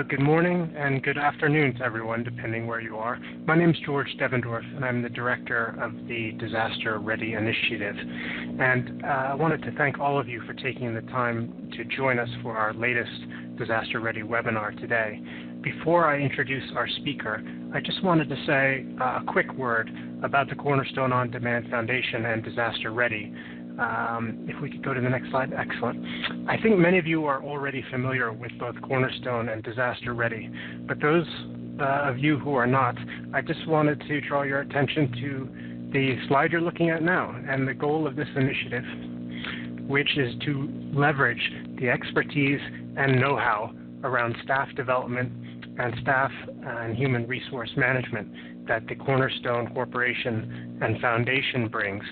Good morning and good afternoon to everyone, depending where you are. My name is George Devendorf, and I'm the director of the Disaster Ready initiative. And I wanted to thank all of you for taking the time to join us for our latest Disaster Ready webinar today. Before I introduce our speaker, I just wanted to say a quick word about the Cornerstone On Demand Foundation and Disaster Ready. If we could go to the next slide, excellent. I think many of you are already familiar with both Cornerstone and Disaster Ready, but those of you who are not, I just wanted to draw your attention to the slide you're looking at now and the goal of this initiative, which is to leverage the expertise and know-how around staff development and staff and human resource management that the Cornerstone Corporation and Foundation brings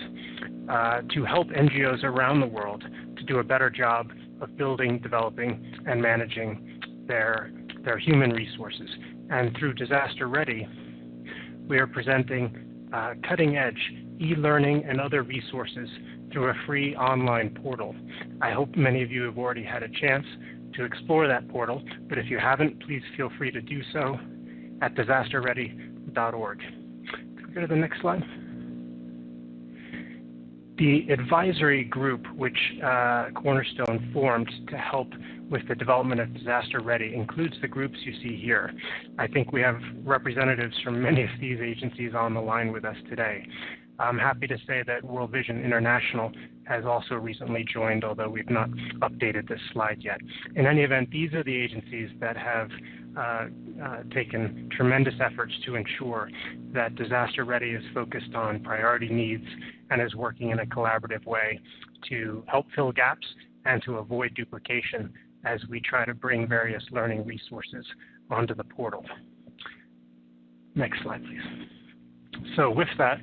to help NGOs around the world to do a better job of building, developing, and managing their human resources. And through Disaster Ready, we are presenting cutting-edge e-learning and other resources through a free online portal. I hope many of you have already had a chance to explore that portal, but if you haven't, please feel free to do so at disasterready.org. Can we go to the next slide? The advisory group, which Cornerstone formed to help with the development of Disaster Ready, includes the groups you see here. I think we have representatives from many of these agencies on the line with us today. I'm happy to say that World Vision International has also recently joined, although we've not updated this slide yet. In any event, these are the agencies that have taken tremendous efforts to ensure that Disaster Ready is focused on priority needs and is working in a collaborative way to help fill gaps and to avoid duplication as we try to bring various learning resources onto the portal. Next slide, please. So with that,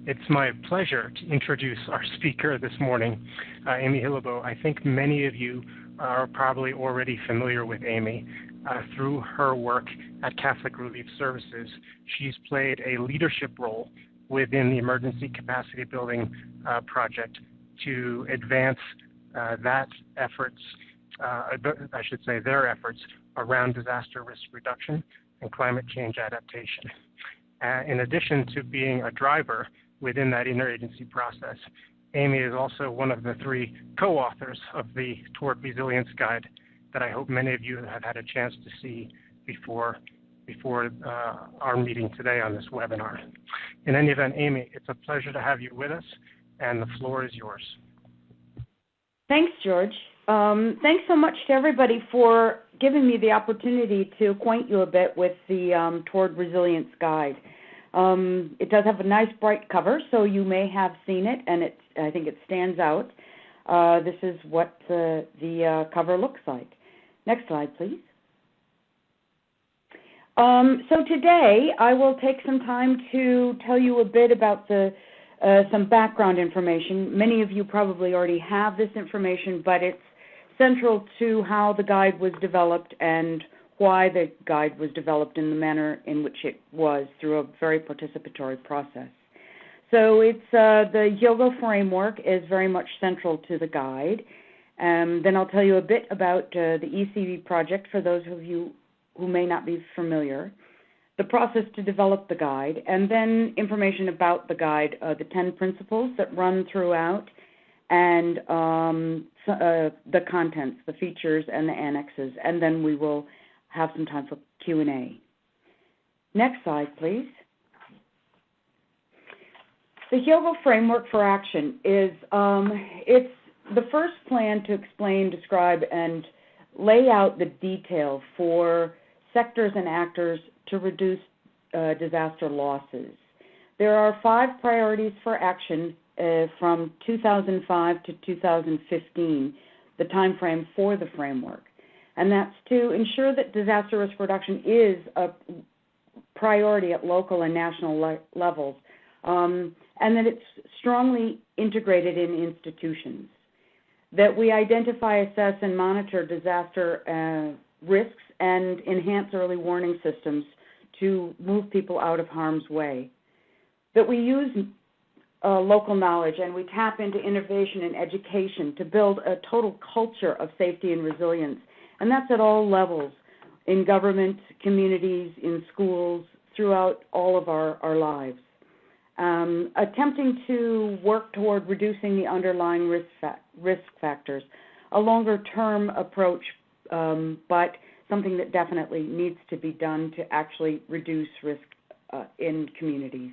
it's my pleasure to introduce our speaker this morning, Amy Hillebo. I think many of you are probably already familiar with Amy. Through her work at Catholic Relief Services, she's played a leadership role within the Emergency Capacity Building project to advance their efforts around disaster risk reduction and climate change adaptation. In addition to being a driver within that interagency process, Amy is also one of the 3 co-authors of the Toward Resilience Guide that I hope many of you have had a chance to see before our meeting today on this webinar. In any event, Amy, it's a pleasure to have you with us, and the floor is yours. Thanks, George. Thanks so much to everybody for giving me the opportunity to acquaint you a bit with the Toward Resilience Guide. It does have a nice bright cover, so you may have seen it, and I think it stands out. This is what the cover looks like. Next slide, please. So today I will take some time to tell you a bit about some background information. Many of you probably already have this information, but it's central to how the guide was developed and why the guide was developed in the manner in which it was through a very participatory process. So it's the Hyogo framework is very much central to the guide. Then I'll tell you a bit about the ECV project for those of you who may not be familiar, the process to develop the guide, and then information about the guide, the 10 principles that run throughout, and the contents, the features, and the annexes. And then we will have some time for Q&A. Next slide, please. The Hyogo Framework for Action is it's the first plan to explain, describe, and lay out the detail for sectors and actors to reduce disaster losses. There are 5 priorities for action from 2005 to 2015, the time frame for the framework. And that's to ensure that disaster risk reduction is a priority at local and national levels, and that it's strongly integrated in institutions. That we identify, assess, and monitor disaster risks and enhance early warning systems to move people out of harm's way. That we use local knowledge and we tap into innovation and education to build a total culture of safety and resilience. And that's at all levels, in government, communities, in schools, throughout all of our lives. Attempting to work toward reducing the underlying risk factors, a longer-term approach, but something that definitely needs to be done to actually reduce risk in communities.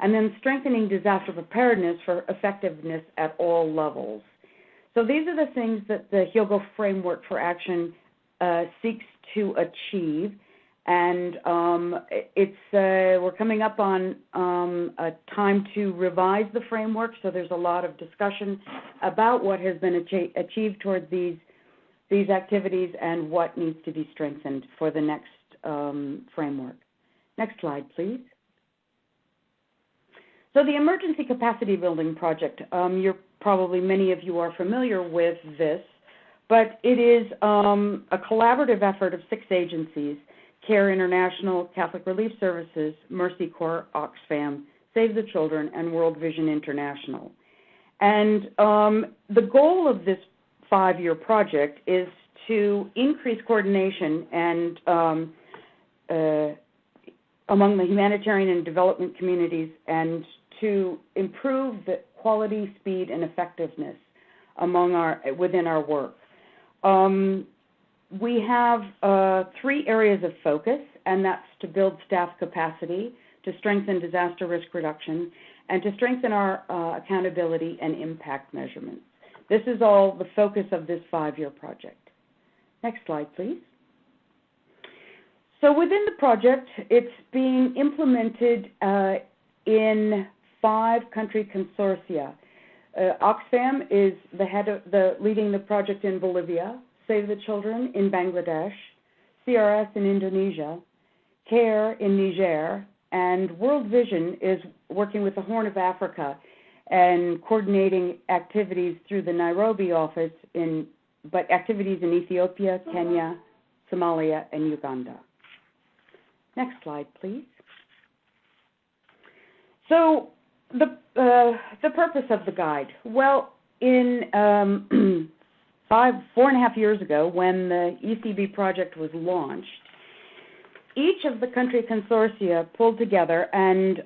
And then strengthening disaster preparedness for effectiveness at all levels. So these are the things that the Hyogo Framework for Action seeks to achieve. And we're coming up on a time to revise the framework, so there's a lot of discussion about what has been achieved toward these activities and what needs to be strengthened for the next framework. Next slide, please. So the Emergency Capacity Building Project, many of you are familiar with this, but it is a collaborative effort of 6 agencies: CARE International, Catholic Relief Services, Mercy Corps, Oxfam, Save the Children, and World Vision International. And the goal of this 5-year project is to increase coordination and among the humanitarian and development communities, and to improve the quality, speed, and effectiveness within our work. We have 3 areas of focus, and that's to build staff capacity, to strengthen disaster risk reduction, and to strengthen our accountability and impact measurements. This is all the focus of this 5-year project. Next slide, please. So within the project, it's being implemented in 5 country consortia. Oxfam is leading the project in Bolivia, Save the Children in Bangladesh, CRS in Indonesia, CARE in Niger, and World Vision is working with the Horn of Africa and coordinating activities through the Nairobi office, but activities in Ethiopia, Kenya, Somalia, and Uganda. Next slide, please. So the purpose of the guide. Well, in 4.5 years ago, when the ECB project was launched, each of the country consortia pulled together and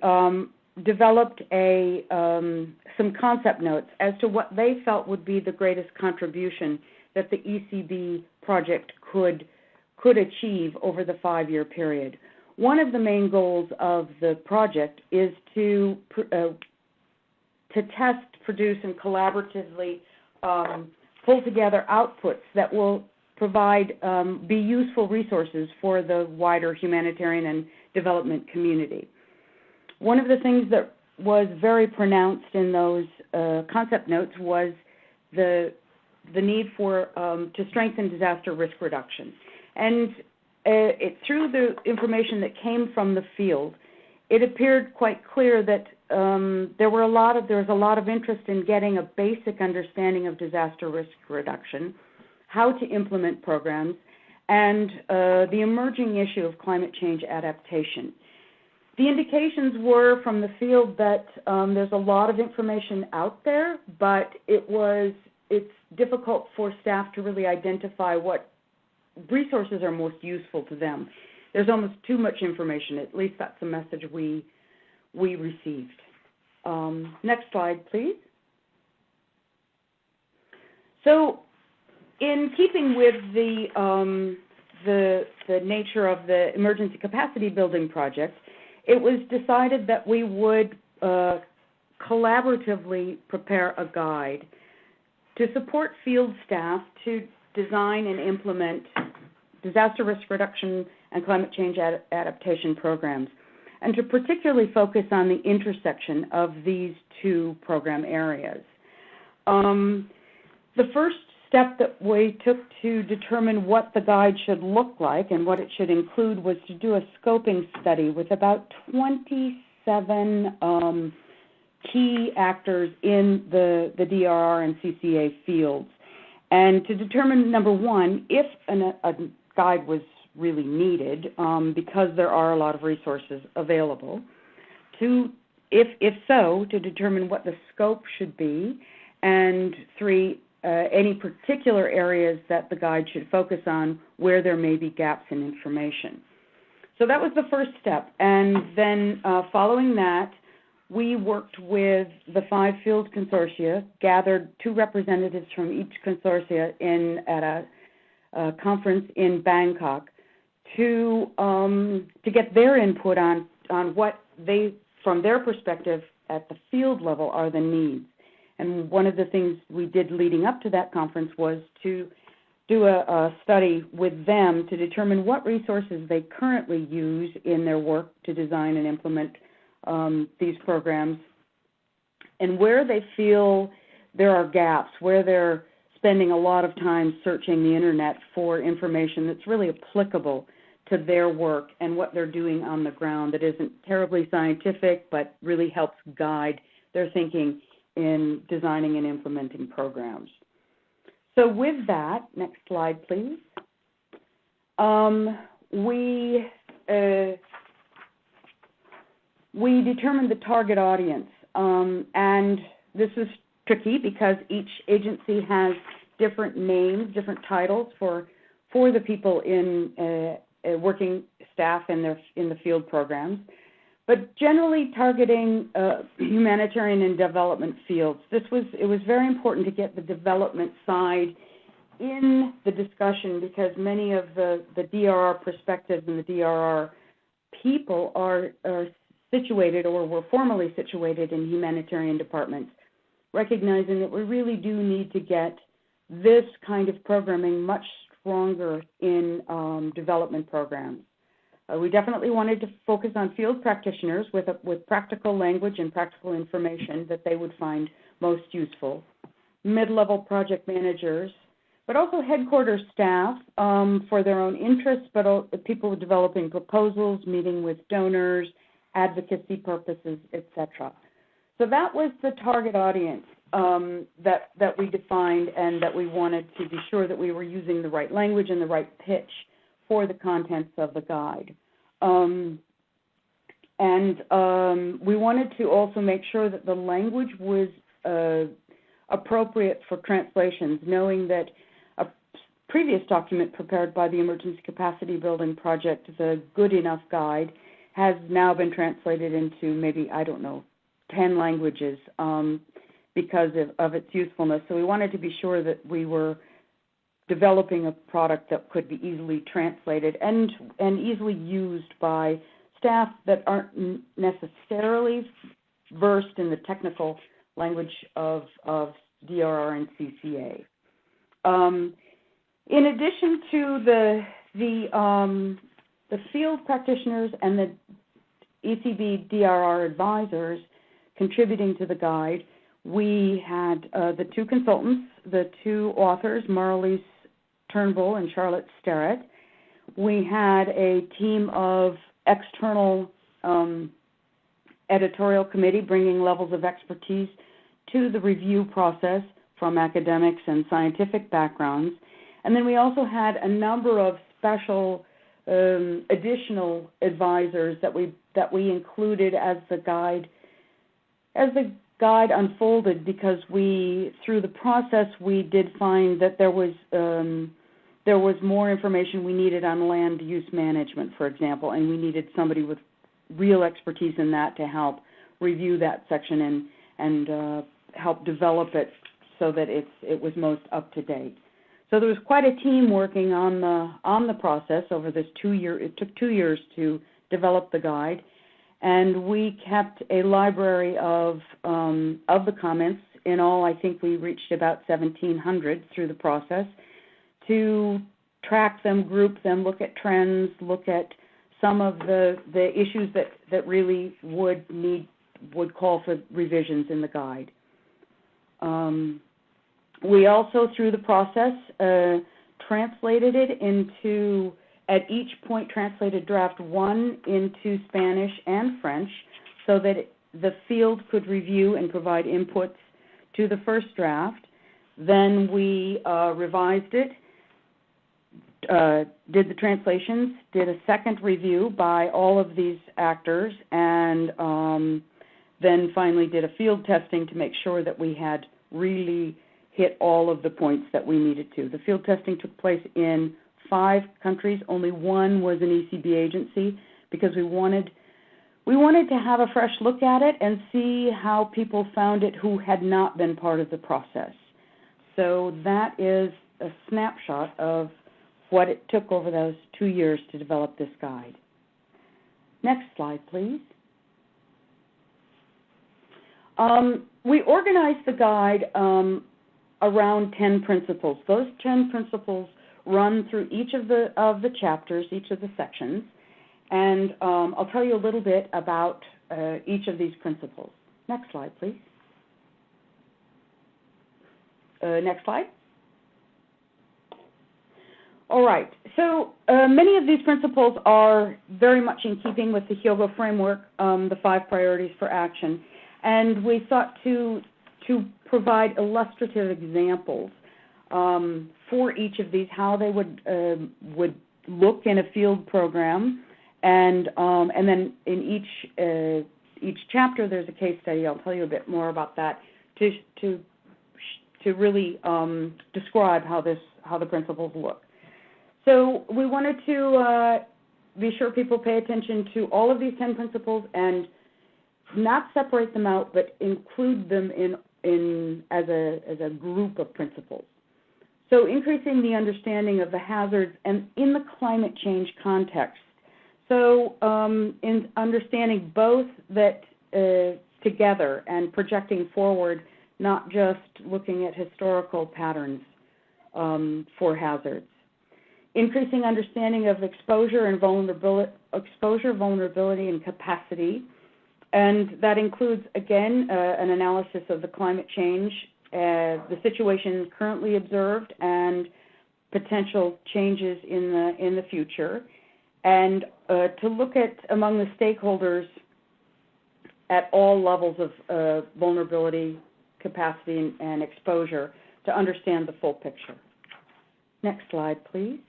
developed some concept notes as to what they felt would be the greatest contribution that the ECB project could achieve over the 5-year period. One of the main goals of the project is to test, produce, and collaboratively pull together outputs that will provide, be useful resources for the wider humanitarian and development community. One of the things that was very pronounced in those concept notes was the need for to strengthen disaster risk reduction. And through the information that came from the field, it appeared quite clear that there was a lot of interest in getting a basic understanding of disaster risk reduction, how to implement programs, and the emerging issue of climate change adaptation. The indications were from the field that there's a lot of information out there, but it's difficult for staff to really identify what resources are most useful to them. There's almost too much information. At least that's the message we received. Next slide, please. So, in keeping with the nature of the Emergency Capacity Building Project, it was decided that we would collaboratively prepare a guide to support field staff to design and implement disaster risk reduction and climate change adaptation programs, and to particularly focus on the intersection of these 2 program areas. The first step that we took to determine what the guide should look like and what it should include was to do a scoping study with about 27 key actors in the DRR and CCA fields, and to determine, number one, if a guide was really needed, because there are a lot of resources available. 2, if so, to determine what the scope should be, and 3, any particular areas that the guide should focus on where there may be gaps in information. So that was the first step. And then following that, we worked with the 5 field consortia, gathered 2 representatives from each consortia at a conference in Bangkok to get their input on what they, from their perspective at the field level, are the needs. And one of the things we did leading up to that conference was to do a study with them to determine what resources they currently use in their work to design and implement these programs, and where they feel there are gaps, where they're spending a lot of time searching the internet for information that's really applicable to their work and what they're doing on the ground that isn't terribly scientific but really helps guide their thinking in designing and implementing programs. So with that, next slide, please. We determined the target audience, and this is tricky because each agency has different names, different titles for the people in working staff in the field programs, but generally targeting humanitarian and development fields. It was very important to get the development side in the discussion because many of the DRR perspectives and the DRR people are situated or were formerly situated in humanitarian departments, recognizing that we really do need to get this kind of programming much stronger in development programs. We definitely wanted to focus on field practitioners with practical language and practical information that they would find most useful, mid-level project managers, but also headquarters staff for their own interests, but people developing proposals, meeting with donors, advocacy purposes, etc. So that was the target audience that we defined and that we wanted to be sure that we were using the right language and the right pitch for the contents of the guide. We wanted to also make sure that the language was appropriate for translations, knowing that a previous document prepared by the Emergency Capacity Building Project, the Good Enough Guide, has now been translated into maybe, 10 languages because of its usefulness. So we wanted to be sure that we were developing a product that could be easily translated and easily used by staff that aren't necessarily versed in the technical language of DRR and CCA. In addition to the field practitioners and the ECB DRR advisors contributing to the guide, we had the 2 consultants, the 2 authors, Marlies Turnbull and Charlotte Sterrett. We had a team of external editorial committee bringing levels of expertise to the review process from academics and scientific backgrounds. And then we also had a number of special additional advisors that we included as the guide unfolded, because through the process we did find that there was more information we needed on land use management, for example, and we needed somebody with real expertise in that to help review that section and help develop it so that it was most up to date. So there was quite a team working on the process over this 2 year. It took 2 years to develop the guide, and we kept a library of the comments. In all, I think we reached about 1,700 through the process to track them, group them, look at trends, look at some of the issues that really would call for revisions in the guide. We also, through the process, translated it into, at each point, translated draft 1 into Spanish and French so that the field could review and provide inputs to the first draft. Then we revised it, did the translations, did a second review by all of these actors, and then finally did a field testing to make sure that we had really hit all of the points that we needed to. The field testing took place in 5 countries. Only one was an ECB agency because we wanted to have a fresh look at it and see how people found it who had not been part of the process. So that is a snapshot of what it took over those 2 years to develop this guide. Next slide, please. We organized the guide around 10 principles. Those 10 principles run through each of the chapters, each of the sections, and I'll tell you a little bit about each of these principles. Next slide, please. Next slide. All right, so many of these principles are very much in keeping with the Hyogo framework, the 5 priorities for action, and we thought to provide illustrative examples for each of these, how they would look in a field program, and then in each chapter there's a case study. I'll tell you a bit more about that to really describe how the principles look. So we wanted to be sure people pay attention to all of these 10 principles and not separate them out, but include them as a group of principles. So increasing the understanding of the hazards and in the climate change context. So in understanding both that together and projecting forward, not just looking at historical patterns for hazards. Increasing understanding of exposure, vulnerability, and capacity. And that includes, again, an analysis of the climate change, the situation currently observed, and potential changes in the future, and to look at among the stakeholders at all levels of vulnerability, capacity, and exposure to understand the full picture. Next slide, please.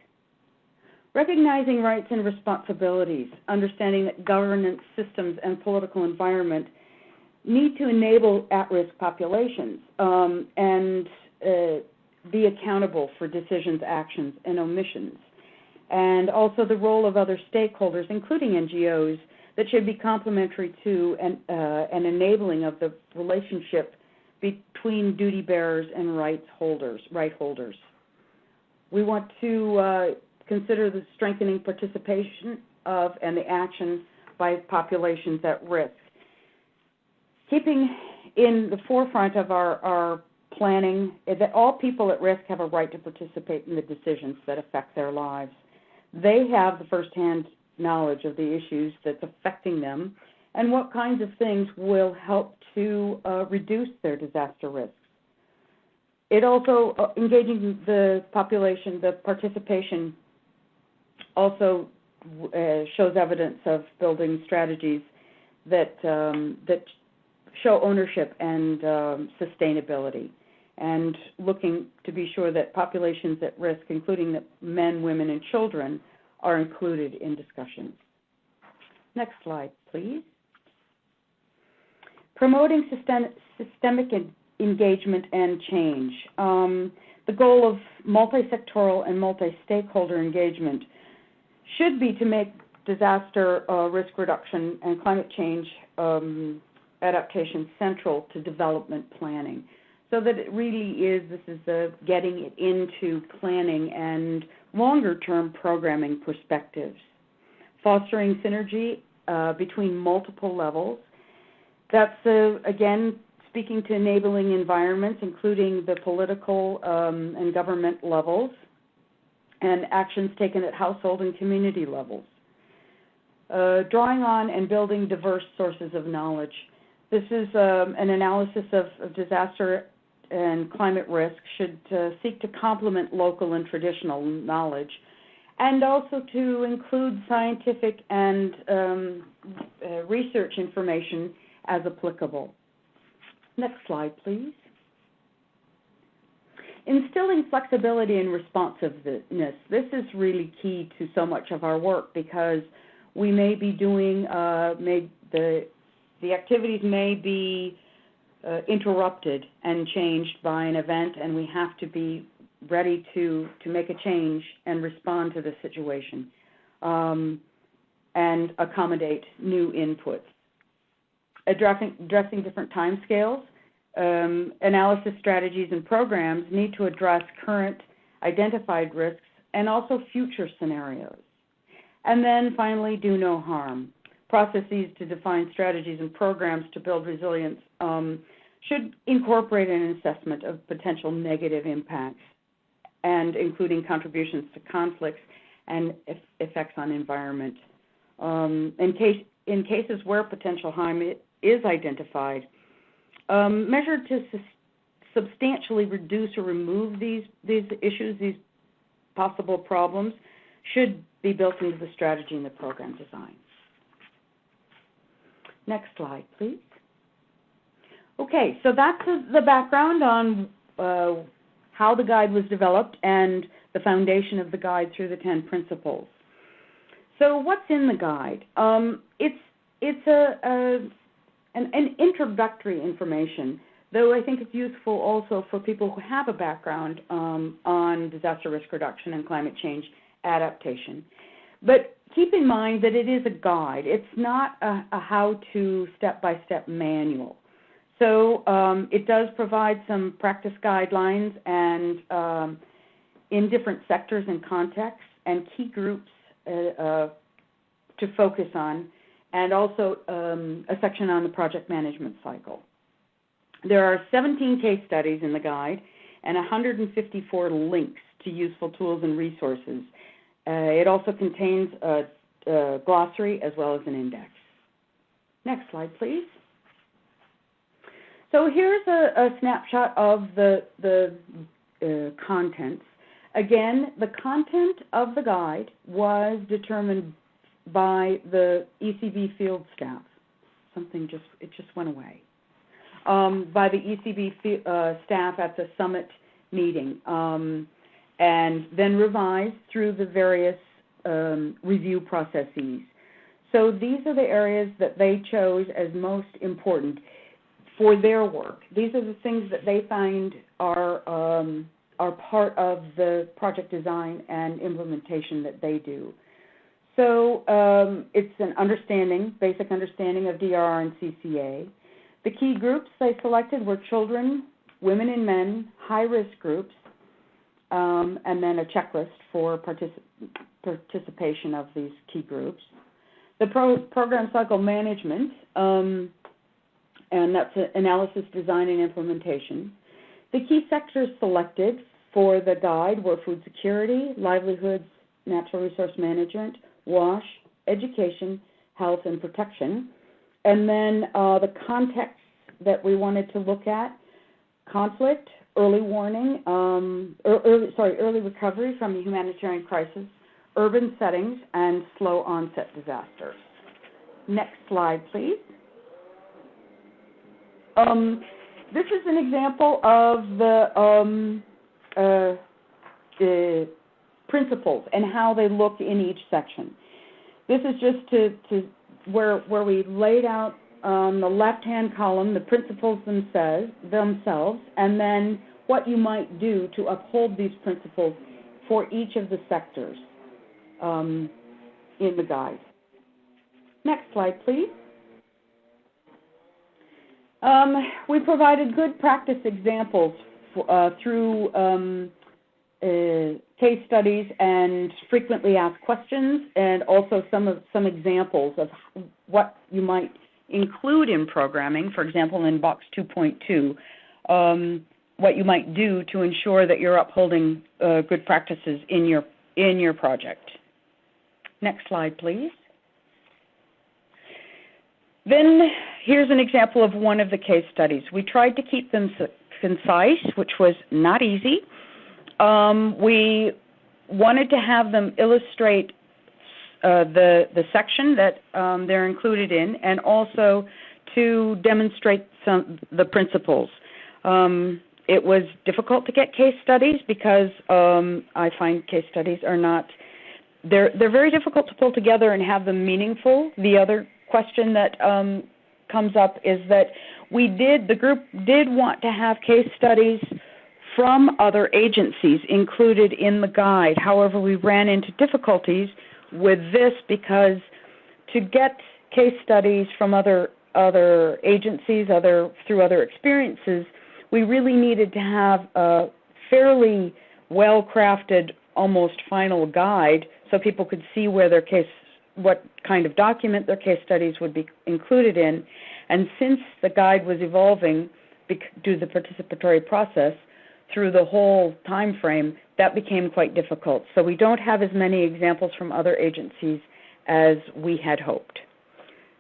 Recognizing rights and responsibilities, understanding that governance systems and political environment need to enable at-risk populations and be accountable for decisions, actions, and omissions. And also the role of other stakeholders, including NGOs, that should be complementary to and enabling of the relationship between duty bearers and right holders. We want to consider the strengthening participation of and the action by populations at risk. Keeping in the forefront of our planning is that all people at risk have a right to participate in the decisions that affect their lives. They have the firsthand knowledge of the issues that's affecting them and what kinds of things will help to reduce their disaster risks. It also, engaging the population, the participation also shows evidence of building strategies that show ownership and sustainability, and looking to be sure that populations at risk, including the men, women, and children, are included in discussions. Next slide, please. Promoting systemic engagement and change. The goal of multi-sectoral and multi-stakeholder engagement should be to make disaster risk reduction and climate change adaptation central to development planning, so that it really is, this is the getting it into planning and longer-term programming perspectives. Fostering synergy between multiple levels. That's, again, speaking to enabling environments, including the political and government levels, and actions taken at household and community levels. Drawing on and building diverse sources of knowledge. This is an analysis of disaster and climate risk should seek to complement local and traditional knowledge, and also to include scientific and research information as applicable. Next slide, please. Instilling flexibility and responsiveness. This is really key to so much of our work, because we may be doing, the activities may be interrupted and changed by an event, and we have to be ready to make a change and respond to the situation and accommodate new inputs. Addressing different timescales, analysis strategies and programs need to address current identified risks and also future scenarios. And then finally, do no harm. Processes to define strategies and programs to build resilience should incorporate an assessment of potential negative impacts, and including contributions to conflicts and effects on environment. In cases where potential harm is identified, measured to substantially reduce or remove these issues, these possible problems, should be built into the strategy and the program design. Next slide, please. Okay, so that's the background on how the guide was developed and the foundation of the guide through the 10 principles. So what's in the guide? It's an introductory information, though I think it's useful also for people who have a background on disaster risk reduction and climate change adaptation. But keep in mind that it is a guide. It's not a how-to step-by-step manual. So it does provide some practice guidelines and in different sectors and contexts and key groups to focus on, and also a section on the project management cycle. There are 17 case studies in the guide and 154 links to useful tools and resources. It also contains a glossary as well as an index. Next slide, please. So here's a snapshot of the contents. Again, the content of the guide was determined by the ECB field staff. It just went away. By the ECB staff at the summit meeting, and then revised through the various review processes. So these are the areas that they chose as most important for their work. These are the things that they find are part of the project design and implementation that they do. So it's an basic understanding of DRR and CCA. The key groups they selected were children, women and men, high-risk groups, and then a checklist for participation of these key groups. The program cycle management, and that's analysis, design, and implementation. The key sectors selected for the guide were food security, livelihoods, natural resource management, WASH, education, health, and protection. And then the contexts that we wanted to look at: conflict, early warning, early recovery from a humanitarian crisis, urban settings, and slow onset disasters. Next slide, please. This is an example of the principles and how they look in each section. This is just to where we laid out on the left-hand column the principles themselves, and then what you might do to uphold these principles for each of the sectors in the guide. Next slide, please. We provided good practice examples through case studies and frequently asked questions, and also some examples of what you might include in programming. For example, in box 2.2, what you might do to ensure that you're upholding good practices in your project. Next slide, please. Then here's an example of one of the case studies. We tried to keep them concise, which was not easy. We wanted to have them illustrate the section that they're included in, and also to demonstrate the principles. It was difficult to get case studies because I find case studies are not, they're very difficult to pull together and have them meaningful. The other question that comes up is that the group did want to have case studies from other agencies included in the guide. However, we ran into difficulties with this because to get case studies from other agencies, through other experiences, we really needed to have a fairly well-crafted, almost final guide so people could see where what kind of document their case studies would be included in. And since the guide was evolving due to the participatory process through the whole time frame, that became quite difficult. So we don't have as many examples from other agencies as we had hoped.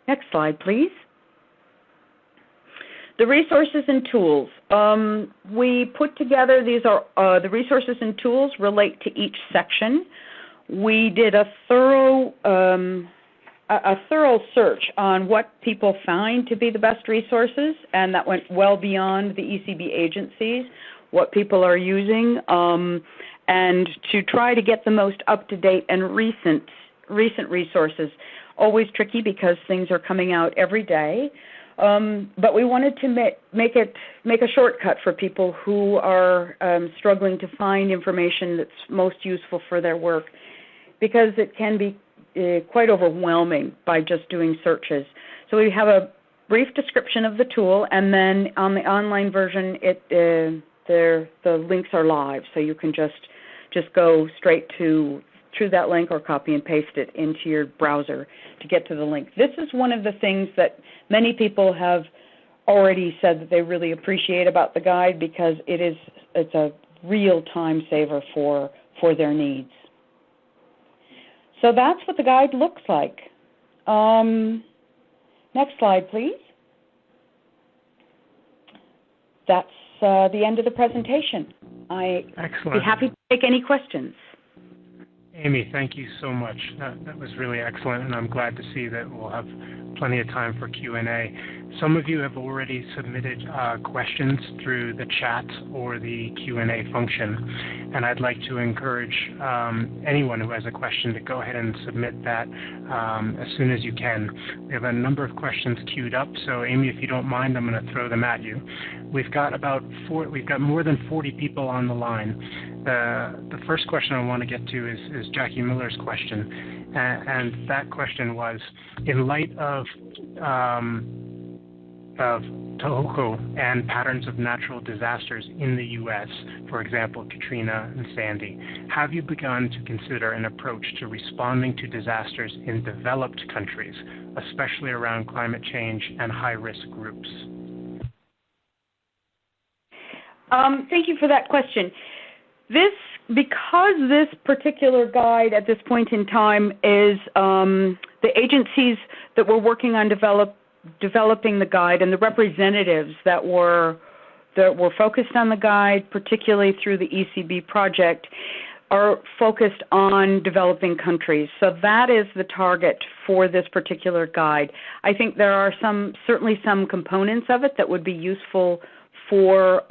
Next slide, please. The resources and tools. We put together, these are the resources and tools relate to each section. We did a thorough search on what people find to be the best resources, and that went well beyond the ECB agencies, what people are using, and to try to get the most up-to-date and recent resources. Always tricky because things are coming out every day, but we wanted to make a shortcut for people who are struggling to find information that's most useful for their work, because it can be quite overwhelming by just doing searches. So we have a brief description of the tool, and then on the online version, the links are live, so you can just go straight through that link or copy and paste it into your browser to get to the link. This is one of the things that many people have already said that they really appreciate about the guide, because it's a real time saver for their needs. So that's what the guide looks like. Next slide, please. That's the end of the presentation. I'd be happy to take any questions. Amy, thank you so much. That was really excellent, and I'm glad to see that we'll have plenty of time for Q&A. Some of you have already submitted questions through the chat or the Q&A function, and I'd like to encourage anyone who has a question to go ahead and submit that as soon as you can. We have a number of questions queued up, so Amy, if you don't mind, I'm going to throw them at you. We've got more than 40 people on the line. The first question I want to get to is Jackie Miller's question, and that question was, in light of Tohoku and patterns of natural disasters in the U.S., for example, Katrina and Sandy, have you begun to consider an approach to responding to disasters in developed countries, especially around climate change and high-risk groups? Thank you for that question. Because this particular guide at this point in time is the agencies that were working on developing the guide and the representatives that were focused on the guide, particularly through the ECB project, are focused on developing countries. So that is the target for this particular guide. I think there are certainly some components of it that would be useful for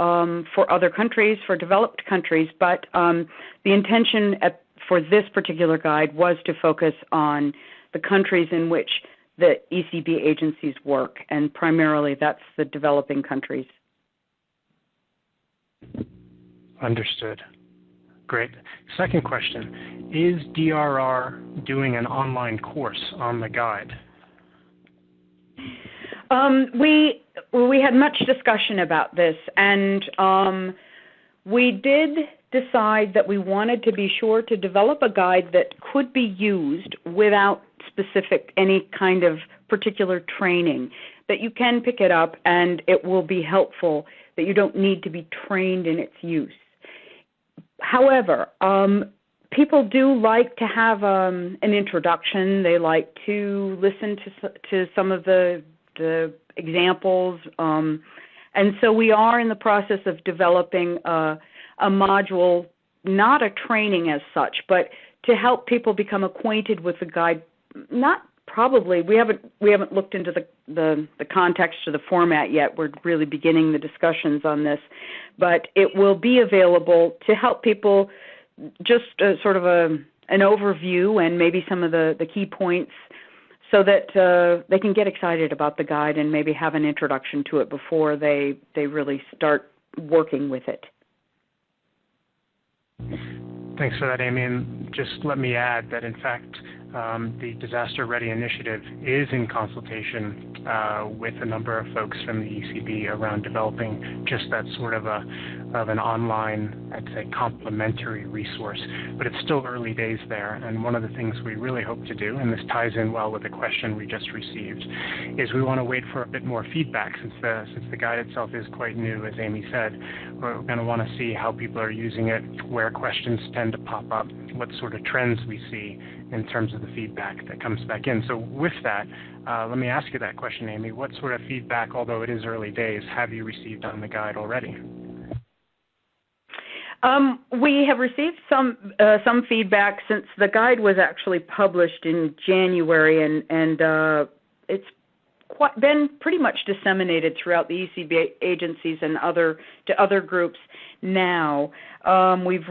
other countries, for developed countries, but the intention for this particular guide was to focus on the countries in which the ECB agencies work, and primarily that's the developing countries. Understood. Great. Second question, is DRR doing an online course on the guide? We had much discussion about this, and we did decide that we wanted to be sure to develop a guide that could be used without any kind of particular training, that you can pick it up and it will be helpful, that you don't need to be trained in its use. However, people do like to have an introduction. They like to listen to some of the examples, and so we are in the process of developing a module, not a training as such, but to help people become acquainted with the guide. We haven't looked into the context or the format yet. We're really beginning the discussions on this, but it will be available to help people, just sort of an overview and maybe some of the key points, so that they can get excited about the guide and maybe have an introduction to it before they really start working with it. Thanks for that, Amy. And just let me add that, in fact, the Disaster Ready initiative is in consultation with a number of folks from the ECB around developing just that sort of an online, I'd say, complementary resource. But it's still early days there, and one of the things we really hope to do, and this ties in well with the question we just received, is we want to wait for a bit more feedback since the guide itself is quite new, as Amy said. We're going to want to see how people are using it, where questions tend to pop up, what sort of trends we see in terms of the feedback that comes back in. So with that, let me ask you that question, Amy. What sort of feedback, although it is early days, have you received on the guide already? We have received some feedback since the guide was actually published in January, and it's been pretty much disseminated throughout the ECB agencies and to other groups now. We've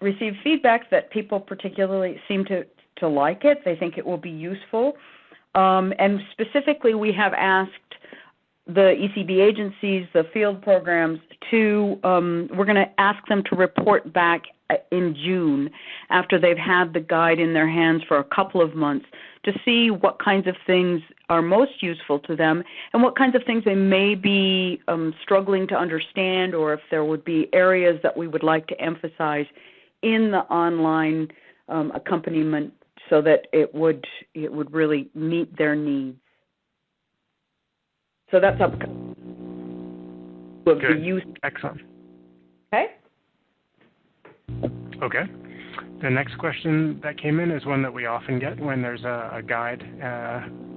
received feedback that people particularly seem to like it. They think it will be useful. And specifically, we have asked the ECB agencies, the field programs, we're going to ask them to report back in June after they've had the guide in their hands for a couple of months to see what kinds of things are most useful to them and what kinds of things they may be struggling to understand, or if there would be areas that we would like to emphasize in the online accompaniment so that it would really meet their needs. So that's up to the use. Excellent. Okay. Okay. The next question that came in is one that we often get when there's a guide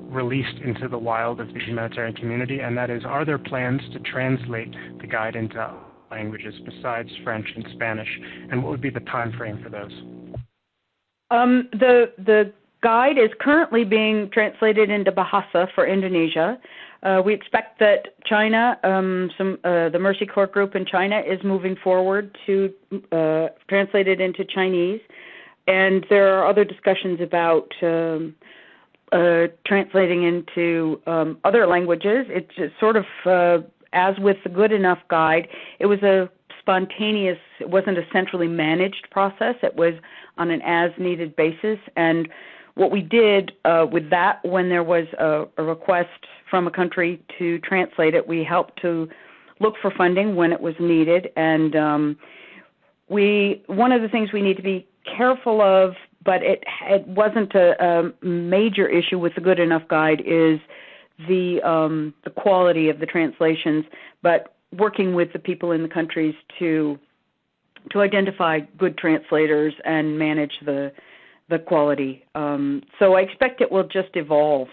released into the wild of the humanitarian community, and that is, are there plans to translate the guide into languages besides French and Spanish, and what would be the time frame for those? The guide is currently being translated into Bahasa for Indonesia. We expect that China, the Mercy Corps group in China, is moving forward to translate it into Chinese, and there are other discussions about translating into other languages. It's just sort of as with the Good Enough guide, it was a spontaneous. It wasn't a centrally managed process. It was on an as-needed basis, and what we did with that, when there was a request from a country to translate it, we helped to look for funding when it was needed. And one of the things we need to be careful of, but it wasn't a major issue with the Good Enough guide, is the quality of the translations, but working with the people in the countries to identify good translators and manage the quality. So I expect it will just evolve.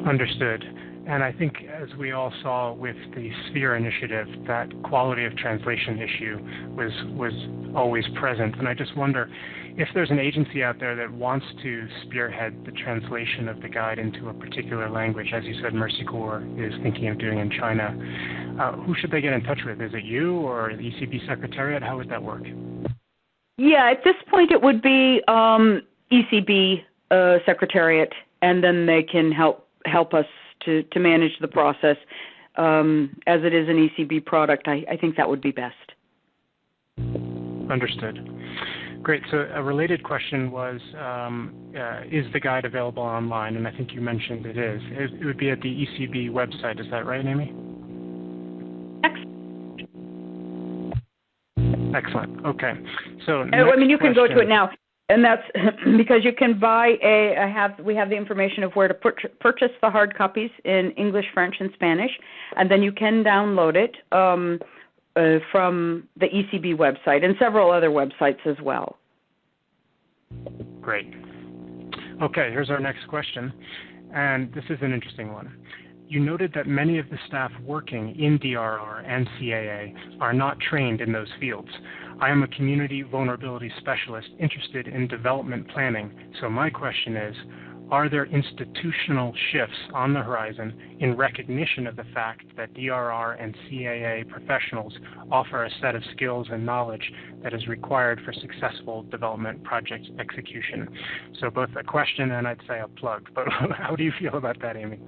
Understood. And I think, as we all saw with the Sphere initiative, that quality of translation issue was always present. And I just wonder if there's an agency out there that wants to spearhead the translation of the guide into a particular language. As you said, Mercy Corps is thinking of doing in China. Who should they get in touch with? Is it you or the ECB Secretariat? How would that work? Yeah, at this point it would be ECB Secretariat, and then they can help us to manage the process. As it is an ECB product, I think that would be best. Understood. Great. So a related question was, is the guide available online? And I think you mentioned it is. It would be at the ECB website. Is that right, Amy? Excellent. Okay. So you can go to it now, and that's because you can buy we have the information of where to purchase the hard copies in English, French, and Spanish, and then you can download it from the ECB website and several other websites as well. Great. Okay, here's our next question, and this is an interesting one. You noted that many of the staff working in DRR and CAA are not trained in those fields. I am a community vulnerability specialist interested in development planning, so my question is, are there institutional shifts on the horizon in recognition of the fact that DRR and CAA professionals offer a set of skills and knowledge that is required for successful development project execution? So both a question and I'd say a plug, but how do you feel about that, Amy?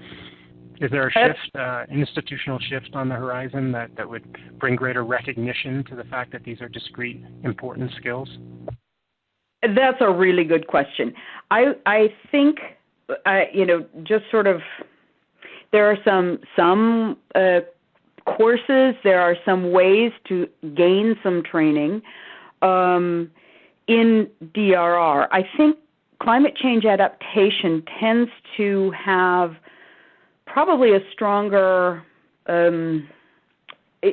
Is there a shift, institutional shift on the horizon that would bring greater recognition to the fact that these are discrete, important skills? That's a really good question. I think, just sort of, there are some courses, there are some ways to gain some training in DRR. I think climate change adaptation tends to have probably a stronger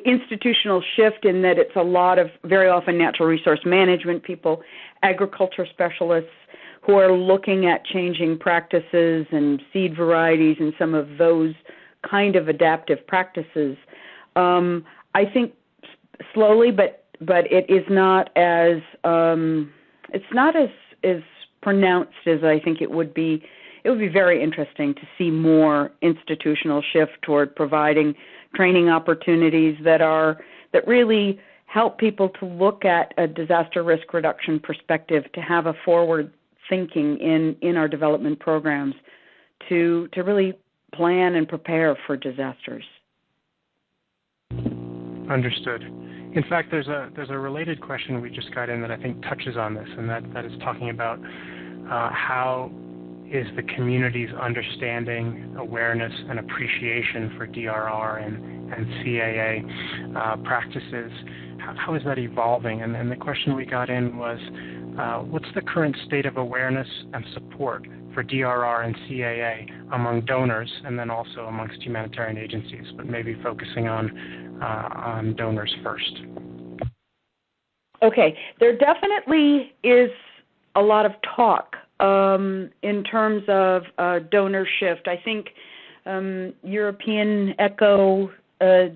institutional shift in that it's a lot of, very often, natural resource management people, agriculture specialists who are looking at changing practices and seed varieties and some of those kind of adaptive practices. I think slowly, but it is not as as pronounced as I think it would be. It would be very interesting to see more institutional shift toward providing training opportunities that really help people to look at a disaster risk reduction perspective, to have a forward thinking in our development programs, to really plan and prepare for disasters. Understood. In fact, there's a related question we just got in that I think touches on this, and that is talking about how is the community's understanding, awareness, and appreciation for DRR and CAA practices, how is that evolving? And the question we got in was, what's the current state of awareness and support for DRR and CAA among donors, and then also amongst humanitarian agencies, but maybe focusing on donors first? Okay, there definitely is a lot of talk in terms of donor shift. I think European ECHO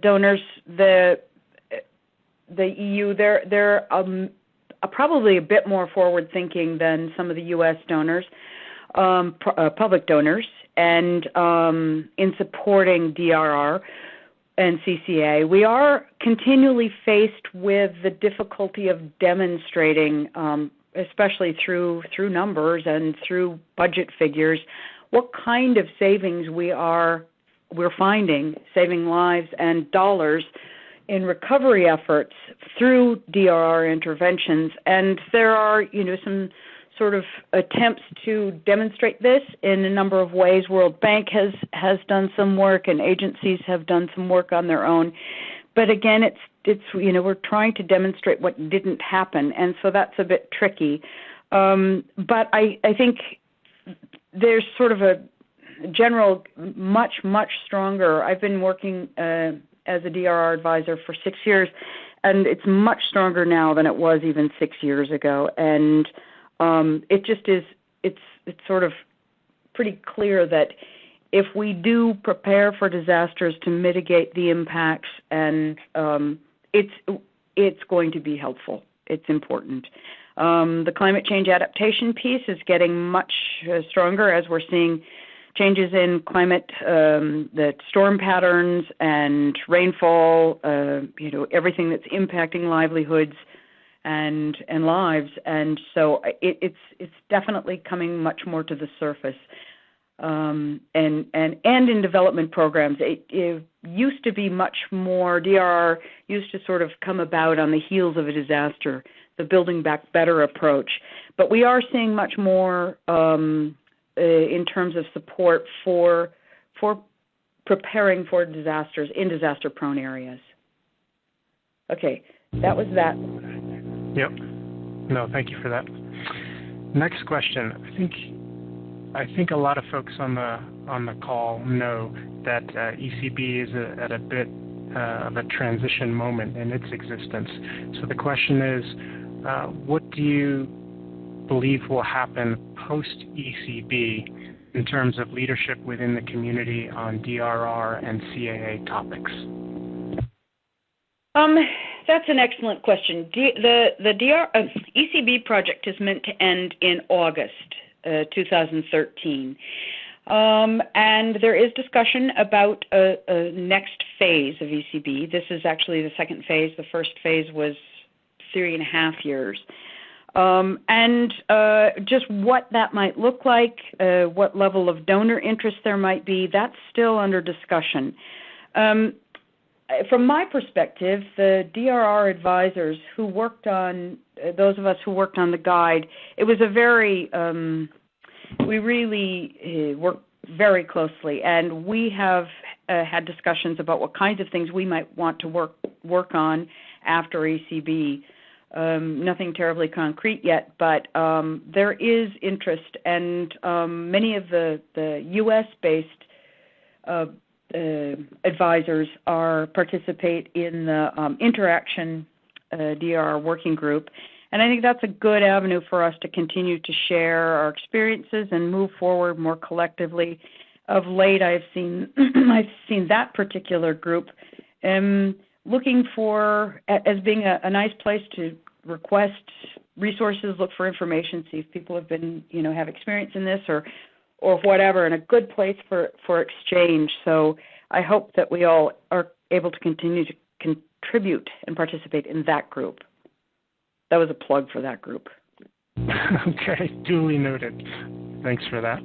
donors, the EU, they're probably a bit more forward-thinking than some of the U.S. donors, public donors, and in supporting DRR and CCA. We are continually faced with the difficulty of demonstrating, especially through numbers and through budget figures, what kind of savings we're finding, saving lives and dollars in recovery efforts through DRR interventions. And there are, some sort of attempts to demonstrate this in a number of ways. World Bank has done some work, and agencies have done some work on their own. But again, it's we're trying to demonstrate what didn't happen, and so that's a bit tricky. But I think there's sort of a general much stronger. I've been working as a DRR advisor for 6 years, and it's much stronger now than it was even 6 years ago. And it just is. It's sort of pretty clear that if we do prepare for disasters to mitigate the impacts, and it's going to be helpful. It's important. The climate change adaptation piece is getting much stronger as we're seeing changes in climate, the storm patterns and rainfall, everything that's impacting livelihoods and lives. And so it's definitely coming much more to the surface. And in development programs, it used to be much more, DRR used to sort of come about on the heels of a disaster, the building back better approach. But we are seeing much more in terms of support for preparing for disasters in disaster-prone areas. Okay, that was that. Yep. No, thank you for that. Next question. I think a lot of folks on the call know that ECB is at a bit of a transition moment in its existence. So the question is, what do you believe will happen post-ECB in terms of leadership within the community on DRR and CAA topics? That's an excellent question. The ECB project is meant to end in August 2013. And there is discussion about a next phase of ECB. This is actually the second phase. The first phase was 3.5 years. And just what that might look like, what level of donor interest there might be, that's still under discussion. From my perspective, the DRR advisors who worked on, those of us who worked on the guide, it was a very, we really worked very closely, and we have had discussions about what kinds of things we might want to work on after ECB. Nothing terribly concrete yet, but there is interest, and many of the U.S.-based advisors participate in the Interaction DR working group, and I think that's a good avenue for us to continue to share our experiences and move forward more collectively. Of late, I've seen that particular group looking for as being a nice place to request resources, look for information, see if people have been have experience in this or whatever, and a good place for exchange. So I hope that we all are able to continue to contribute and participate in that group. That was a plug for that group. Okay, duly noted. Thanks for that.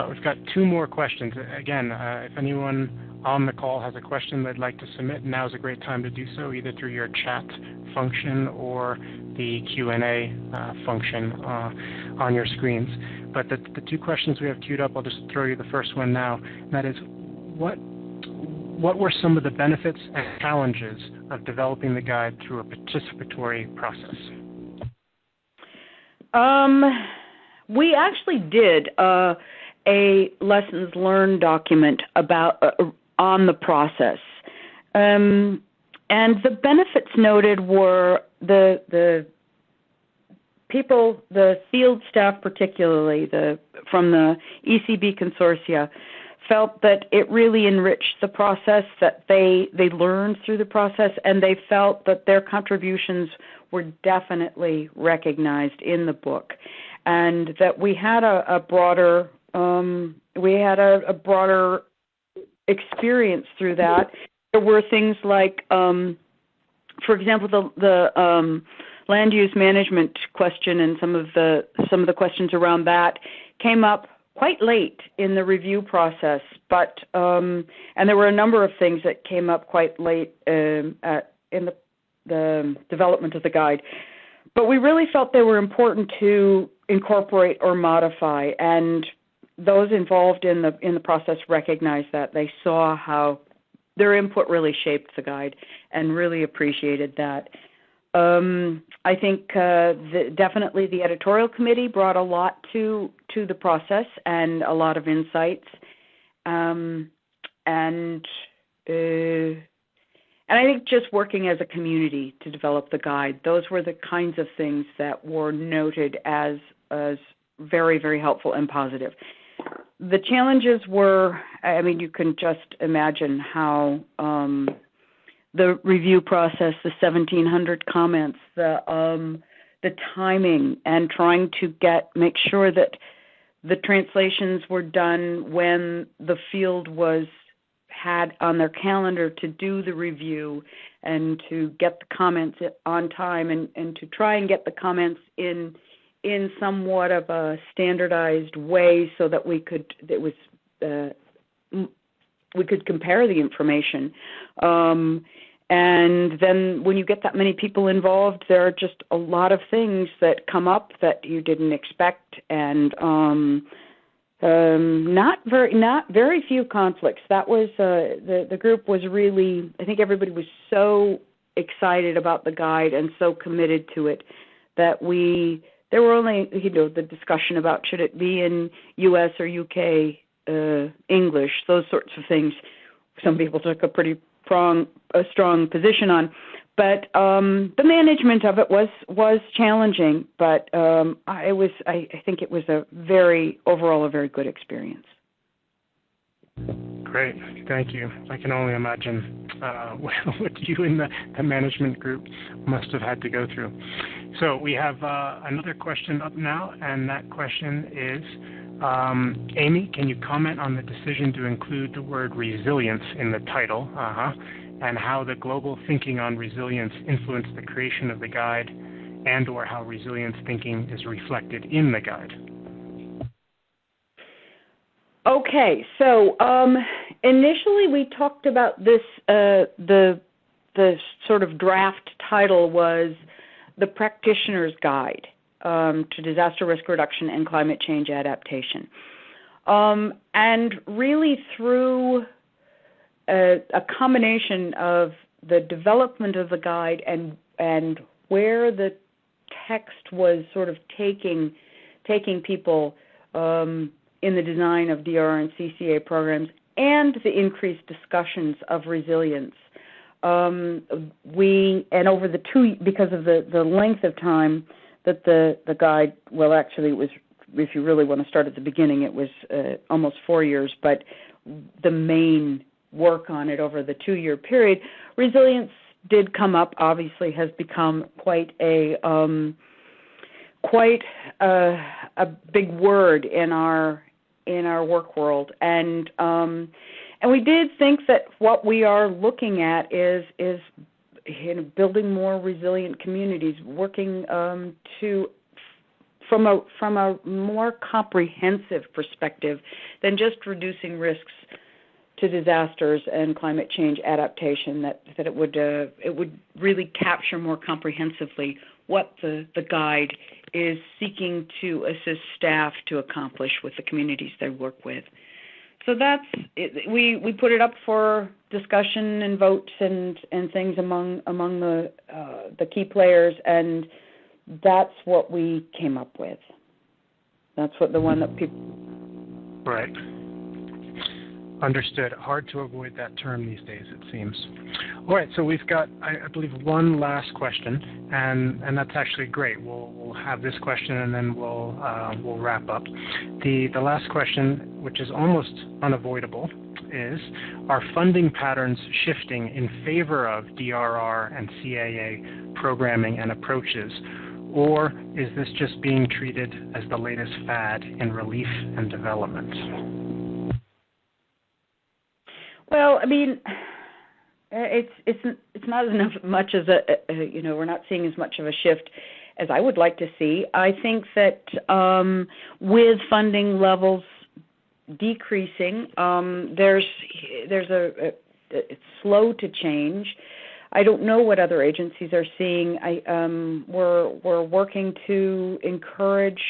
We've got 2 more questions. Again, if anyone on the call has a question they'd like to submit, now's a great time to do so, either through your chat function or the Q&A function on your screens. But the 2 questions we have queued up, I'll just throw you the first one now, and that is, what were some of the benefits and challenges of developing the guide through a participatory process? We actually did a lessons learned document about on the process, and the benefits noted were the people, the field staff particularly, from the ECB consortia, felt that it really enriched the process, that they learned through the process, and they felt that their contributions were definitely recognized in the book, and that we had a broader experience through that. There were things like, for example, the land use management question and some of the questions around that came up quite late in the review process, but and there were a number of things that came up quite late in the development of the guide. But we really felt they were important to incorporate or modify, and those involved in the process recognized that. They saw how their input really shaped the guide and really appreciated that. I think definitely the editorial committee brought a lot to the process and a lot of insights, and I think just working as a community to develop the guide, those were the kinds of things that were noted as very, very helpful and positive. The challenges were, I mean, you can just imagine how the review process, the 1,700 comments, the timing, and trying to make sure that the translations were done when the field had on their calendar to do the review, and to get the comments on time, and to try and get the comments in somewhat of a standardized way so that we could compare the information. And then when you get that many people involved, there are just a lot of things that come up that you didn't expect, and not very few conflicts. That was the group was really, I think everybody was so excited about the guide and so committed to it that there were only, the discussion about should it be in U.S. or U.K. English, those sorts of things. Some people took a pretty strong position on, but the management of it was challenging. But I think it was overall a very good experience. Great, thank you. I can only imagine what you and the management group must have had to go through. So we have another question up now, and that question is, Amy, can you comment on the decision to include the word resilience in the title, and how the global thinking on resilience influenced the creation of the guide, and or how resilience thinking is reflected in the guide? Okay, so initially we talked about this, the sort of draft title was The Practitioner's Guide to Disaster Risk Reduction and Climate Change Adaptation. And really through a combination of the development of the guide and where the text was sort of taking people in the design of DRR and CCA programs, and the increased discussions of resilience. And over the because of the length of time that the guide, well, actually it was, if you really want to start at the beginning, it was almost 4 years, but the main work on it over the 2-year period, resilience did come up, obviously has become quite a big word in our work world, and we did think that what we are looking at is building more resilient communities, working from a more comprehensive perspective than just reducing risks to disasters and climate change adaptation. That it would really capture more comprehensively what the guide is seeking to assist staff to accomplish with the communities they work with. So that's it. We put it up for discussion and votes and things among the key players, and that's what we came up with. That's what the one that people. Right. Understood. Hard to avoid that term these days, it seems. All right, so we've got, I believe, one last question, and that's actually great. We'll have this question, and then we'll wrap up. The last question, which is almost unavoidable, is: are funding patterns shifting in favor of DRR and CAA programming and approaches, or is this just being treated as the latest fad in relief and development? Well, I mean, it's not as much as we're not seeing as much of a shift as I would like to see. I think that with funding levels decreasing, it's slow to change. I don't know what other agencies are seeing. We're working to encourage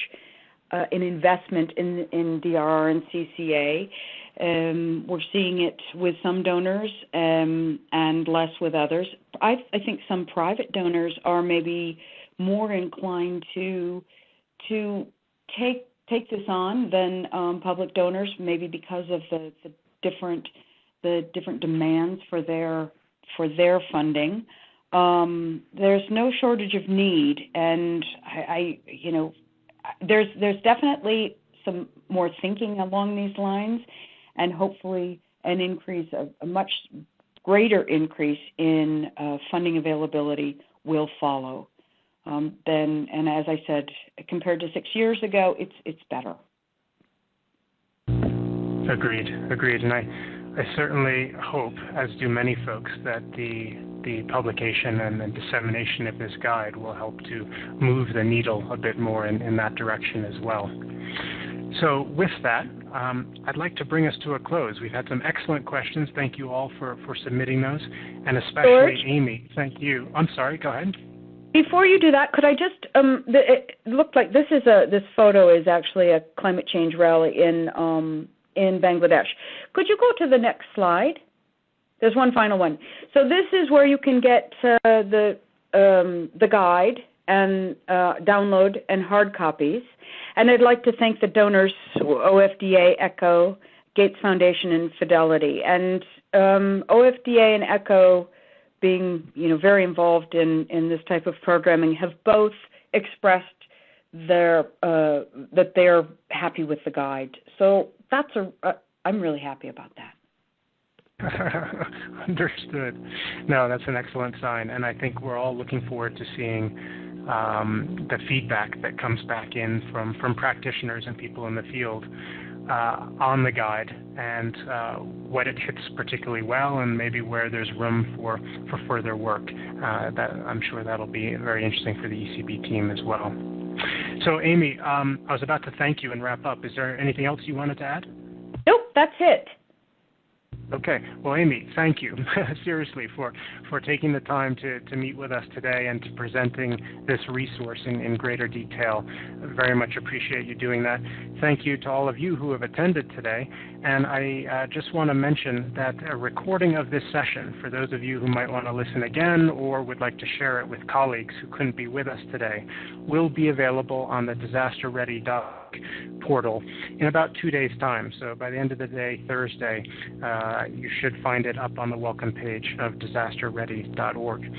an investment in DRR and CCA. We're seeing it with some donors and less with others. I think some private donors are maybe more inclined to take this on than public donors, maybe because of the different demands for their funding. There's no shortage of need, and there's definitely some more thinking along these lines, and hopefully a much greater increase in funding availability will follow. And as I said, compared to 6 years ago, it's better. Agreed. And I certainly hope, as do many folks, that the publication and the dissemination of this guide will help to move the needle a bit more in that direction as well. So with that, I'd like to bring us to a close. We've had some excellent questions. Thank you all for submitting those, and especially George? Amy, thank you. I'm sorry, go ahead. Before you do that, could I just, it looked like this photo is actually a climate change rally in Bangladesh. Could you go to the next slide? There's one final one. So this is where you can get the guide and download and hard copies. And I'd like to thank the donors, OFDA, ECHO, Gates Foundation, and Fidelity. And OFDA and ECHO, being very involved in this type of programming, have both expressed that they're happy with the guide. So I'm really happy about that. Understood. No, that's an excellent sign, and I think we're all looking forward to seeing the feedback that comes back in from practitioners and people in the field on the guide, and what it hits particularly well, and maybe where there's room for further work. That I'm sure that'll be very interesting for the ECB team as well. So, Amy, I was about to thank you and wrap up. Is there anything else you wanted to add? Nope, that's it. Okay. Well, Amy, thank you seriously for taking the time to meet with us today and to presenting this resource in greater detail. I very much appreciate you doing that. Thank you to all of you who have attended today. And I just want to mention that a recording of this session, for those of you who might want to listen again or would like to share it with colleagues who couldn't be with us today, will be available on the DisasterReady.org portal in about 2 days' time. So by the end of the day, Thursday, you should find it up on the welcome page of DisasterReady.org.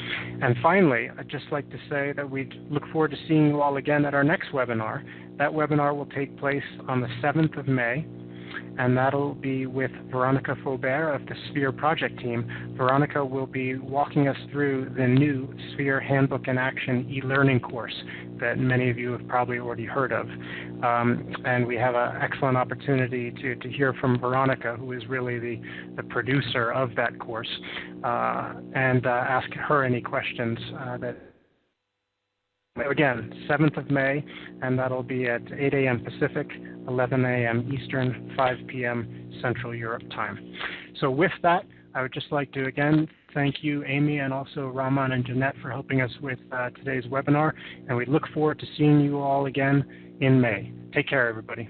And finally, I'd just like to say that we look forward to seeing you all again at our next webinar. That webinar will take place on the 7th of May, and that'll be with Veronica Faubert of the SPHERE project team. Veronica will be walking us through the new SPHERE Handbook in Action e-learning course that many of you have probably already heard of. And we have an excellent opportunity to hear from Veronica, who is really the producer of that course, and ask her any questions that. Again, 7th of May, and that'll be at 8 a.m. Pacific, 11 a.m. Eastern, 5 p.m. Central Europe time. So with that, I would just like to again thank you, Amy, and also Rahman and Jeanette for helping us with today's webinar, and we look forward to seeing you all again in May. Take care, everybody.